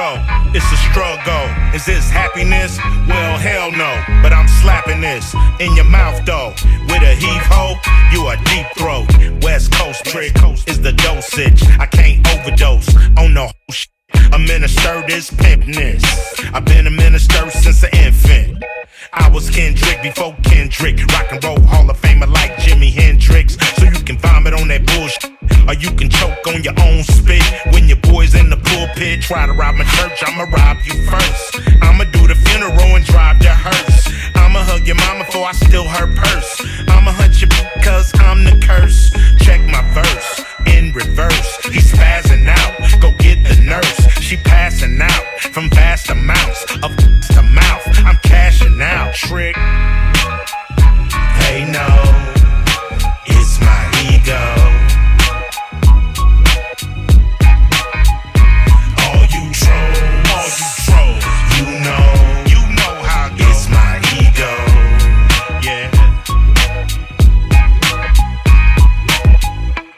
go. It's a struggle. Is this happiness? Well, hell no. But I'm slapping this in your mouth though. With a heave-ho, you a deep throat. West Coast trick is the dosage. I can't overdose on no shit. A minister this pimpness. I've been a minister since an infant. I was Kendrick before Kendrick. Rock and roll Hall of Famer like Jimi Hendrix. So you can vomit on that bullshit, or you can choke on your own spit. When your boys in the pulpit try to rob my church, I'ma rob you first. I'ma do the funeral and drive the hearse. I'ma hug your mama before I steal her purse. I'ma hunt you cause I'm the curse. Check my verse in reverse. He's spazzing out, go get the nurse. She passing out from vast amounts of to mouth. I'm cashing out. Trick. Hey no, it's my ego. All you trolls, you know how it goes. It's my ego. Yeah.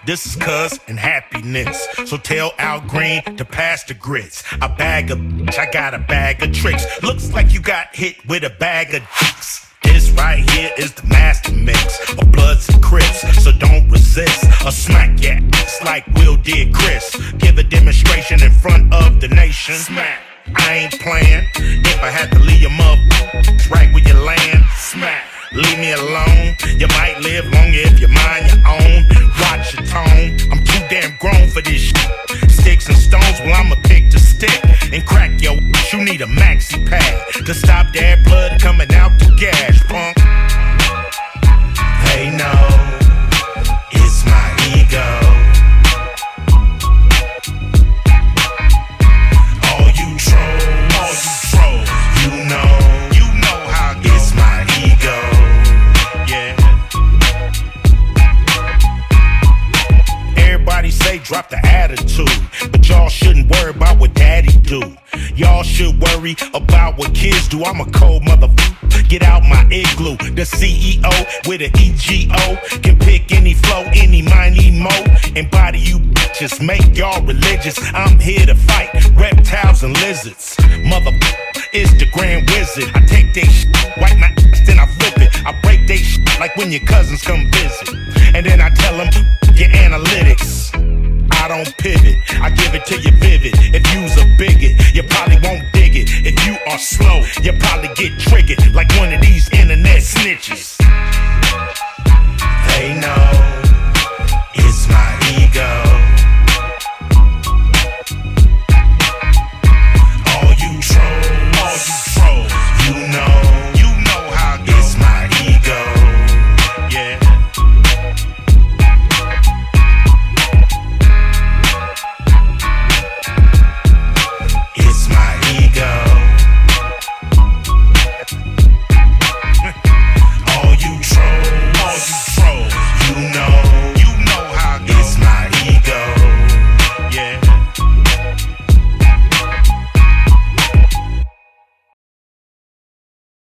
This is cuz and happiness. So tell Al Green to pass the grits. I got a bag of tricks. Looks like you got hit with a bag of dicks. This right here is the master mix of Bloods and Crips. So don't resist or smack your ass like Will did Chris. Give a demonstration in front of the nation. Smack. I ain't playing. If I had to leave your mother right where you land, smack. Leave me alone. You might live longer if you mind your own. Watch your tone. I'm too damn grown for this shit. Sticks and stones, well I'ma pick the stick and crack your. You need a maxi pad to stop that blood coming out the gas, punk. Hey no, it's my ego. All you trolls, you know how it goes. It's my ego. Everybody say drop the attitude, but y'all shouldn't worry about what daddy do. Y'all should worry about what kids do. I'm a cold motherfucker, get out my igloo. The CEO with an EGO can pick any flow, any miney mo, and body you bitches, make y'all religious. I'm here to fight reptiles and lizards. Motherfucker is the grand wizard. I take they shit, wipe my ass, then I flip it. I break they shit like when your cousins come visit, and then I tell them your analytics. I don't pivot, I give it to you vivid. If you's a bigot, you probably won't dig it. If you are slow, you probably get triggered like one of these internet snitches.